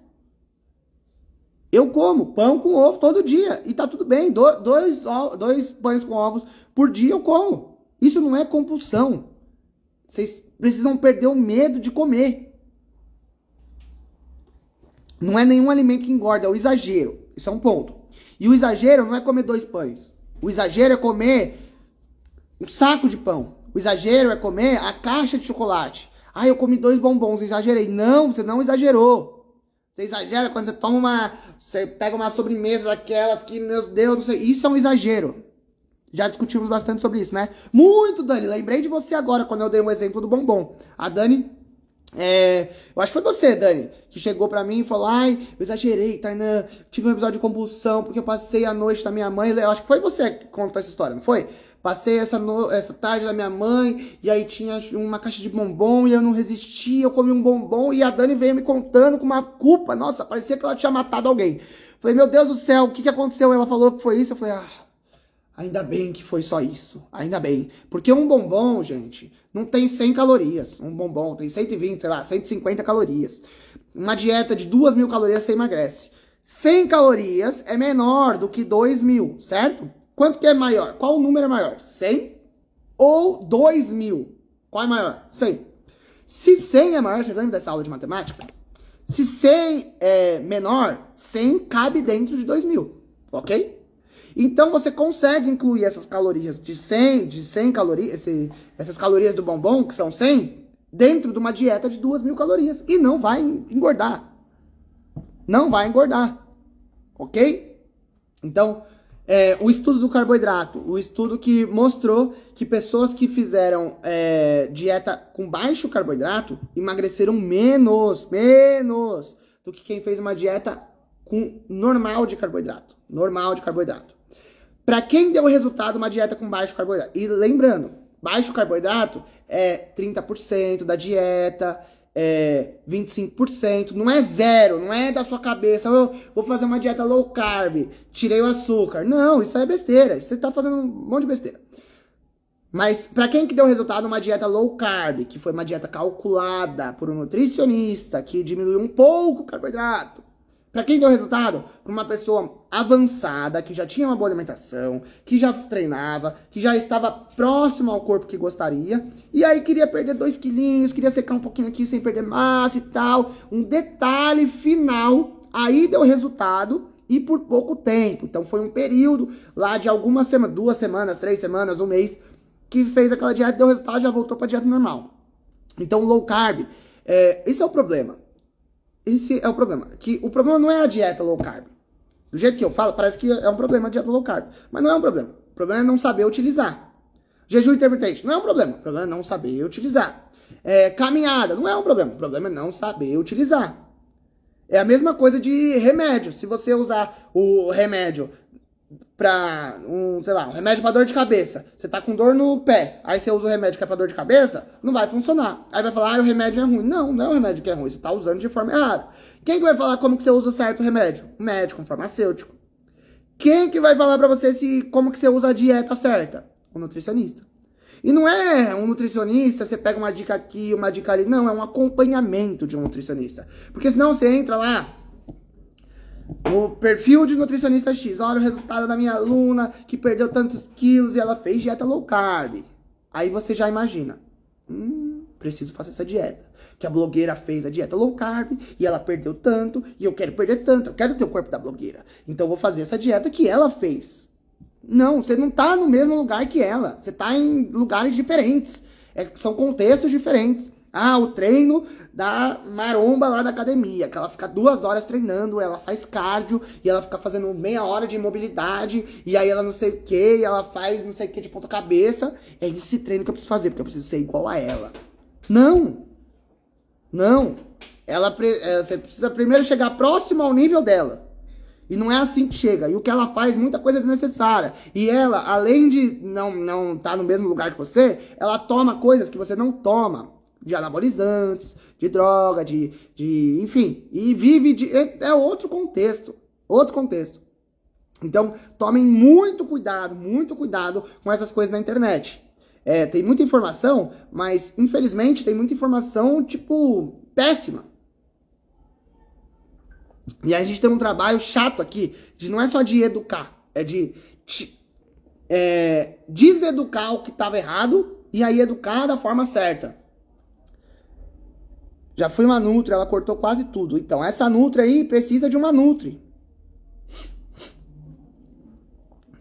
Eu como pão com ovo todo dia e tá tudo bem. 2 pães com ovos por dia eu como. Isso não é compulsão. Vocês precisam perder o medo de comer. Não é nenhum alimento que engorda, é o exagero. Isso é um ponto. E o exagero não é comer 2 pães. O exagero é comer um saco de pão. O exagero é comer a caixa de chocolate. Ah, eu comi 2 bombons, exagerei. Não, você não exagerou. Você exagera quando você pega uma sobremesa daquelas que, meu Deus, não sei. Isso é um exagero. Já discutimos bastante sobre isso, né? Muito, Dani. Lembrei de você agora, quando eu dei um exemplo do bombom. A Dani, eu acho que foi você, Dani, que chegou pra mim e falou, ai, eu exagerei, Tainã, tive um episódio de compulsão, porque eu passei a noite da minha mãe. Eu acho que foi você que contou essa história, não foi? Passei essa tarde da minha mãe, e aí tinha uma caixa de bombom, e eu não resisti, eu comi um bombom, e a Dani veio me contando com uma culpa. Nossa, parecia que ela tinha matado alguém. Falei, meu Deus do céu, o que aconteceu? Ela falou que foi isso, eu falei, ainda bem que foi só isso, ainda bem. Porque um bombom, gente, não tem 100 calorias. Um bombom tem 120, sei lá, 150 calorias. Uma dieta de 2.000 calorias você emagrece. 100 calorias é menor do que 2.000, certo? Quanto que é maior? Qual o número é maior? 100 ou 2.000? Qual é maior? 100. Se 100 é maior, você lembra dessa aula de matemática? Se 100 é menor, 100 cabe dentro de 2.000, ok? Então você consegue incluir essas calorias de 100 calorias, essas calorias do bombom, que são 100, dentro de uma dieta de 2.000 calorias. E não vai engordar. Não vai engordar. Ok? Então, o estudo do carboidrato, o estudo que mostrou que pessoas que fizeram dieta com baixo carboidrato emagreceram menos do que quem fez uma dieta com normal de carboidrato. Normal de carboidrato. Para quem deu resultado uma dieta com baixo carboidrato? E lembrando, baixo carboidrato é 30% da dieta, 25%, não é zero, não é da sua cabeça, eu vou fazer uma dieta low carb, tirei o açúcar. Não, isso aí é besteira, você tá fazendo um monte de besteira. Mas para quem que deu resultado uma dieta low carb, que foi uma dieta calculada por um nutricionista, que diminuiu um pouco o carboidrato. Para quem deu resultado? Para uma pessoa avançada, que já tinha uma boa alimentação, que já treinava, que já estava próximo ao corpo que gostaria, e aí queria perder 2 quilinhos, queria secar um pouquinho aqui sem perder massa e tal. Um detalhe final, aí deu resultado e por pouco tempo. Então foi um período lá de algumas semanas, 2 semanas, 3 semanas, um mês, que fez aquela dieta, deu resultado, já voltou para a dieta normal. Então low carb, esse é o problema. Esse é o problema. Que o problema não é a dieta low carb. Do jeito que eu falo, parece que é um problema a dieta low carb. Mas não é um problema. O problema é não saber utilizar. Jejum intermitente não é um problema. O problema é não saber utilizar. Caminhada não é um problema. O problema é não saber utilizar. É a mesma coisa de remédio. Se você usar o remédio pra um remédio pra dor de cabeça. Você tá com dor no pé, aí você usa o remédio que é pra dor de cabeça, não vai funcionar. Aí vai falar, o remédio é ruim. Não, não é o remédio que é ruim, você tá usando de forma errada. Quem que vai falar como que você usa o certo remédio? O médico, um farmacêutico. Quem que vai falar pra você como que você usa a dieta certa? O nutricionista. E não é um nutricionista, você pega uma dica aqui, uma dica ali. Não, é um acompanhamento de um nutricionista. Porque senão você entra lá no perfil de nutricionista X, olha o resultado da minha aluna que perdeu tantos quilos e ela fez dieta low carb. Aí você já imagina, preciso fazer essa dieta. Que a blogueira fez a dieta low carb e ela perdeu tanto e eu quero perder tanto, eu quero ter o corpo da blogueira. Então eu vou fazer essa dieta que ela fez. Não, você não tá no mesmo lugar que ela, você tá em lugares diferentes, são contextos diferentes. O treino da maromba lá da academia, que ela fica 2 horas treinando, ela faz cardio, e ela fica fazendo meia hora de mobilidade, e aí ela não sei o que, e ela faz não sei o que de ponta cabeça. É esse treino que eu preciso fazer, porque eu preciso ser igual a ela. Não. Você precisa primeiro chegar próximo ao nível dela. E não é assim que chega. E o que ela faz, muita coisa desnecessária. E ela, além de não estar no mesmo lugar que você, ela toma coisas que você não toma. De anabolizantes, de droga, enfim, e vive é outro contexto, Então, tomem muito cuidado com essas coisas na internet. Tem muita informação, mas infelizmente tem muita informação, péssima. E aí a gente tem um trabalho chato aqui, não é só de educar, é de deseducar o que estava errado e aí educar da forma certa. Já fui uma Nutri, ela cortou quase tudo. Então, essa Nutri aí precisa de uma Nutri.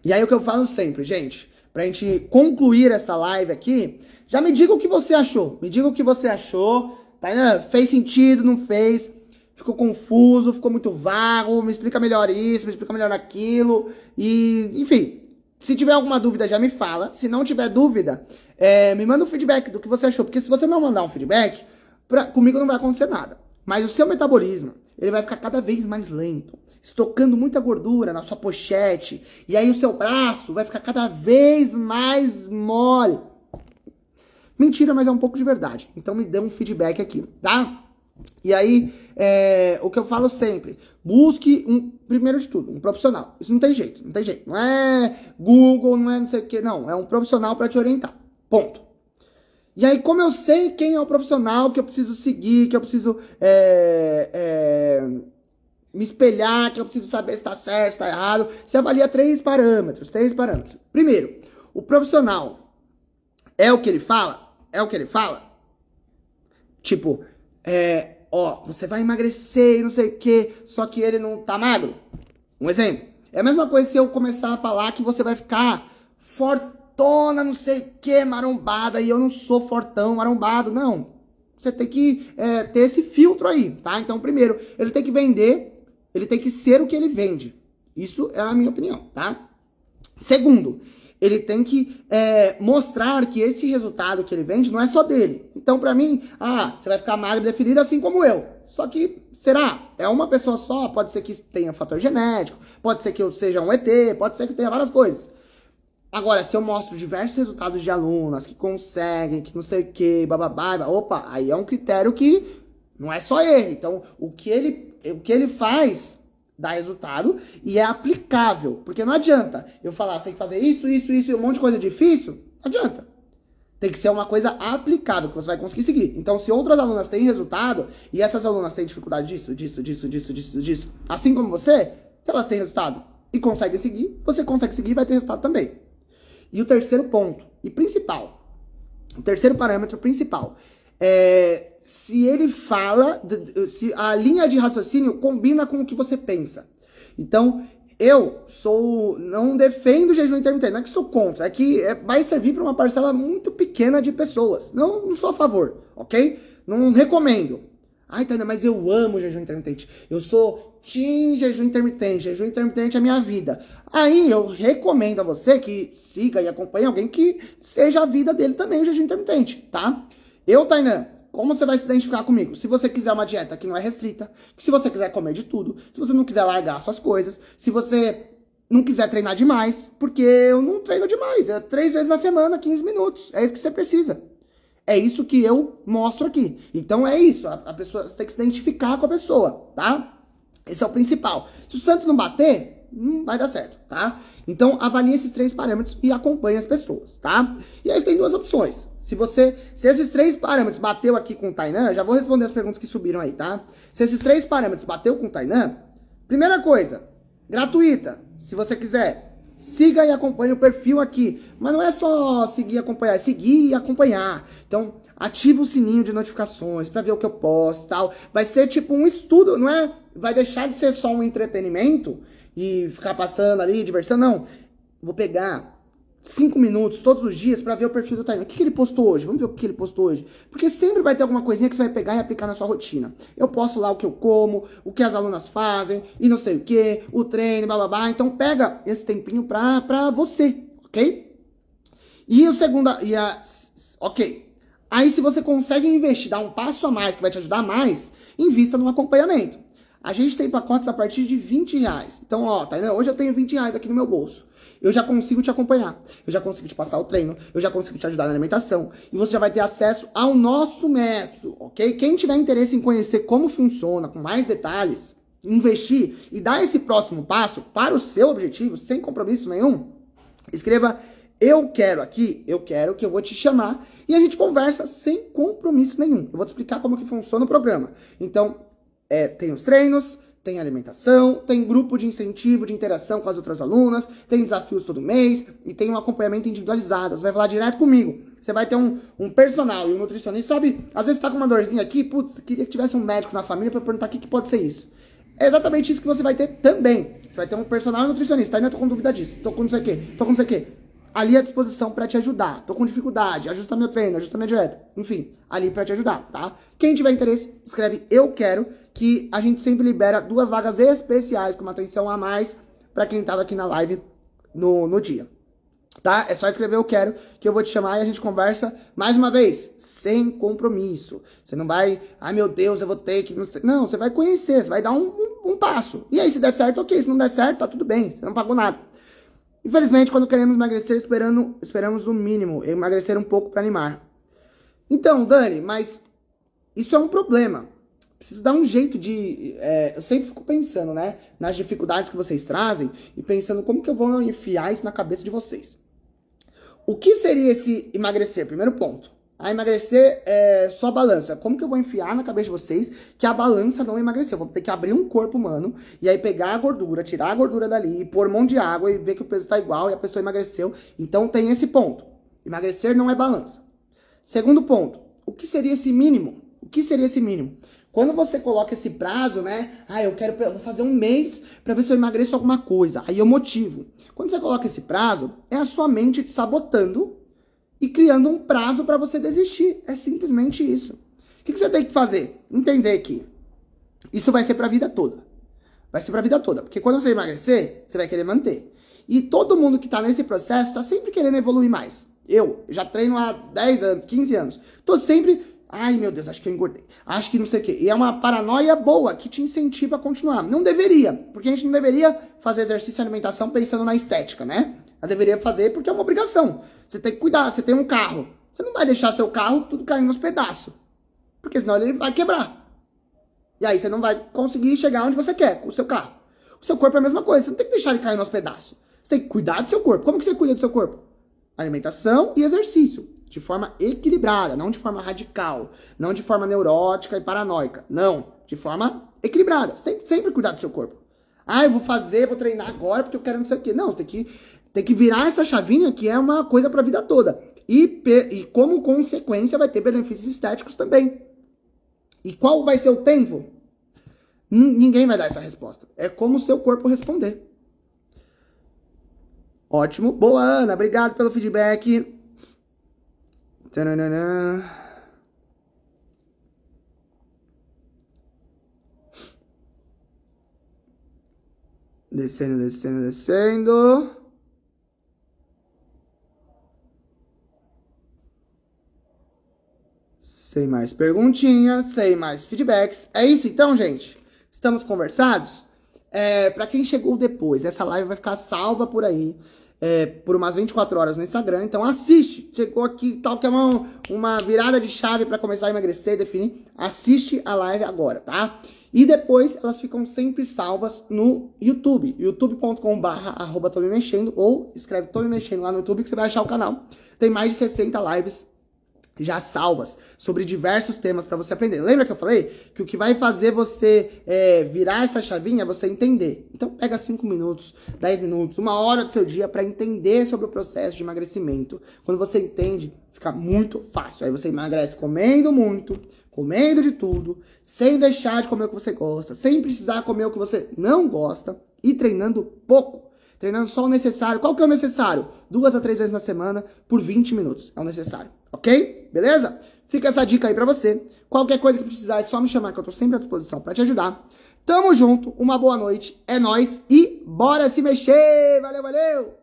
E aí o que eu falo sempre, gente, pra gente concluir essa live aqui, já me diga o que você achou. Tá? Fez sentido, não fez? Ficou confuso, ficou muito vago, me explica melhor isso, me explica melhor aquilo. E, enfim, se tiver alguma dúvida, já me fala. Se não tiver dúvida, me manda um feedback do que você achou. Porque se você não mandar um feedback, comigo não vai acontecer nada. Mas o seu metabolismo, ele vai ficar cada vez mais lento, estocando muita gordura na sua pochete. E aí o seu braço vai ficar cada vez mais mole. Mentira, mas é um pouco de verdade. Então me dê um feedback aqui, tá? E aí, o que eu falo sempre, busque, primeiro de tudo, um profissional. Isso não tem jeito. Não é Google, não é não sei o que, não. É um profissional para te orientar. Ponto. E aí, como eu sei quem é o profissional que eu preciso seguir, que eu preciso me espelhar, que eu preciso saber se está certo, se está errado, você avalia 3 parâmetros. Primeiro, o profissional é o que ele fala? Tipo, você vai emagrecer e não sei o que, só que ele não tá magro. Um exemplo. É a mesma coisa se eu começar a falar que você vai ficar fortona, não sei o que, marombada, e eu não sou fortão, marombado, não. Você tem que ter esse filtro aí, tá? Então, primeiro, ele tem que vender, ele tem que ser o que ele vende. Isso é a minha opinião, tá? Segundo, ele tem que mostrar que esse resultado que ele vende não é só dele. Então, pra mim, você vai ficar magro e definido assim como eu. Só que, será? É uma pessoa só? Pode ser que tenha fator genético, pode ser que eu seja um ET, pode ser que tenha várias coisas. Agora, se eu mostro diversos resultados de alunas que conseguem, que não sei o que, bababá, opa, aí é um critério que não é só ele. Então, o que ele faz dá resultado e é aplicável. Porque não adianta eu falar, você tem que fazer isso e um monte de coisa difícil. Não adianta. Tem que ser uma coisa aplicável, que você vai conseguir seguir. Então, se outras alunas têm resultado, e essas alunas têm dificuldade disso, assim como você, se elas têm resultado e conseguem seguir, você consegue seguir e vai ter resultado também. E o terceiro ponto, e principal, o terceiro parâmetro principal, é se ele fala, se a linha de raciocínio combina com o que você pensa. Então, não defendo o jejum intermitente, não é que sou contra, é que vai servir para uma parcela muito pequena de pessoas. Não sou a favor, ok? Não recomendo. Ai, Tânia, mas eu amo o jejum intermitente. Eu sou team jejum intermitente é a minha vida. Aí eu recomendo a você que siga e acompanhe alguém que seja a vida dele também o jejum intermitente, tá? Tainan, como você vai se identificar comigo? Se você quiser uma dieta que não é restrita, se você quiser comer de tudo, se você não quiser largar suas coisas, se você não quiser treinar demais, porque eu não treino demais, 3 vezes na semana, 15 minutos, é isso que você precisa. É isso que eu mostro aqui. Então é isso, a pessoa, você tem que se identificar com a pessoa, tá? Esse é o principal. Se o santo não bater, não vai dar certo, tá? Então avalie esses 3 parâmetros e acompanhe as pessoas, tá? E aí você tem 2 opções. Se esses 3 parâmetros bateu aqui com o Tainan, já vou responder as perguntas que subiram aí, tá? Se esses 3 parâmetros bateu com o Tainan, primeira coisa, gratuita, se você quiser, siga e acompanhe o perfil aqui. Mas não é só seguir e acompanhar, é seguir e acompanhar. Então, ativa o sininho de notificações pra ver o que eu posto e tal. Vai ser tipo um estudo, não é? Vai deixar de ser só um entretenimento e ficar passando ali, diversão, não. Vou pegar 5 minutos todos os dias pra ver o perfil do Tainan. O que ele postou hoje? Vamos ver o que ele postou hoje. Porque sempre vai ter alguma coisinha que você vai pegar e aplicar na sua rotina. Eu posto lá o que eu como, o que as alunas fazem, e não sei o que, o treino, blá. Então pega esse tempinho pra você, ok? E o segundo... ok. Aí se você consegue investir, dar um passo a mais, que vai te ajudar mais, invista no acompanhamento. A gente tem pacotes a partir de R$20. Então, ó, Tainan, hoje eu tenho R$20 aqui no meu bolso. Eu já consigo te acompanhar, eu já consigo te passar o treino, eu já consigo te ajudar na alimentação, e você já vai ter acesso ao nosso método, ok? Quem tiver interesse em conhecer como funciona, com mais detalhes, investir e dar esse próximo passo para o seu objetivo, sem compromisso nenhum, escreva eu quero aqui, eu quero que eu vou te chamar, e a gente conversa sem compromisso nenhum. Eu vou te explicar como que funciona o programa. Então, tem os treinos, tem alimentação, tem grupo de incentivo, de interação com as outras alunas, tem desafios todo mês e tem um acompanhamento individualizado. Você vai falar direto comigo. Você vai ter um personal e um nutricionista. Sabe, às vezes você tá com uma dorzinha aqui, putz, queria que tivesse um médico na família para perguntar o que pode ser isso. É exatamente isso que você vai ter também. Você vai ter um personal e um nutricionista. Ainda tô com dúvida disso. Tô com não sei o quê. Ali à disposição para te ajudar. Tô com dificuldade, ajusta meu treino, ajusta minha dieta. Enfim, ali para te ajudar, tá? Quem tiver interesse, escreve eu quero, que a gente sempre libera 2 vagas especiais com uma atenção a mais para quem tava aqui na live no dia. Tá? É só escrever eu quero, que eu vou te chamar e a gente conversa mais uma vez, sem compromisso. Você não vai, ai meu Deus, eu vou ter que... Não, você vai conhecer, você vai dar um passo. E aí, se der certo, ok. Se não der certo, tá tudo bem, você não pagou nada. Infelizmente, quando queremos emagrecer, esperamos o mínimo, emagrecer um pouco para animar. Então, Dani, mas isso é um problema. Preciso dar um jeito de... eu sempre fico pensando, né, nas dificuldades que vocês trazem e pensando como que eu vou enfiar isso na cabeça de vocês. O que seria esse emagrecer? Primeiro ponto. Emagrecer é só balança. Como que eu vou enfiar na cabeça de vocês que a balança não emagreceu? Eu vou ter que abrir um corpo humano e aí pegar a gordura, tirar a gordura dali, pôr um monte de água e ver que o peso tá igual e a pessoa emagreceu. Então tem esse ponto. Emagrecer não é balança. Segundo ponto. O que seria esse mínimo? O que seria esse mínimo? Quando você coloca esse prazo, né? Eu vou fazer um mês para ver se eu emagreço alguma coisa. Aí eu motivo. Quando você coloca esse prazo, é a sua mente te sabotando e criando um prazo para você desistir. É simplesmente isso. O que você tem que fazer? Entender que isso vai ser para a vida toda. Vai ser para a vida toda. Porque quando você emagrecer, você vai querer manter. E todo mundo que está nesse processo está sempre querendo evoluir mais. Eu já treino há 10 anos, 15 anos. Tô sempre... Ai, meu Deus, acho que eu engordei. Acho que não sei o quê. E é uma paranoia boa que te incentiva a continuar. Não deveria. Porque a gente não deveria fazer exercício e alimentação pensando na estética, né? Ela deveria fazer porque é uma obrigação. Você tem que cuidar. Você tem um carro. Você não vai deixar seu carro tudo caindo nos pedaços. Porque senão ele vai quebrar. E aí você não vai conseguir chegar onde você quer com o seu carro. O seu corpo é a mesma coisa. Você não tem que deixar ele cair nos pedaços. Você tem que cuidar do seu corpo. Como que você cuida do seu corpo? Alimentação e exercício. de forma equilibrada, não de forma radical, não de forma neurótica e paranoica, não, de forma equilibrada. Você tem que sempre cuidar do seu corpo. Ah, eu vou treinar agora porque eu quero não sei o quê. Não, você tem que virar essa chavinha que é uma coisa pra vida toda. E como consequência vai ter benefícios estéticos também. E qual vai ser o tempo? Ninguém vai dar essa resposta. É como o seu corpo responder. Ótimo. Boa, Ana. Obrigado pelo feedback. Tananana. Descendo, descendo, descendo. Sem mais perguntinhas, sem mais feedbacks. É isso então, gente? Estamos conversados? Pra quem chegou depois, essa live vai ficar salva por aí, por umas 24 horas no Instagram. Então assiste. Chegou aqui, tal que é uma virada de chave pra começar a emagrecer, definir. Assiste a live agora, tá? E depois elas ficam sempre salvas no YouTube. youtube.com/@tomemexendo ou escreve Tô Me Mexendo lá no YouTube que você vai achar o canal. Tem mais de 60 lives já salvas, sobre diversos temas para você aprender. Lembra que eu falei que o que vai fazer você virar essa chavinha é você entender. Então pega 5 minutos, 10 minutos, 1 hora do seu dia para entender sobre o processo de emagrecimento. Quando você entende, fica muito fácil. Aí você emagrece comendo muito, comendo de tudo, sem deixar de comer o que você gosta, sem precisar comer o que você não gosta e treinando pouco. Treinando só o necessário. Qual que é o necessário? 2 a 3 vezes na semana por 20 minutos. É o necessário. Ok? Beleza? Fica essa dica aí pra você. Qualquer coisa que precisar é só me chamar que eu tô sempre à disposição pra te ajudar. Tamo junto. Uma boa noite. É nóis. E bora se mexer. Valeu, valeu!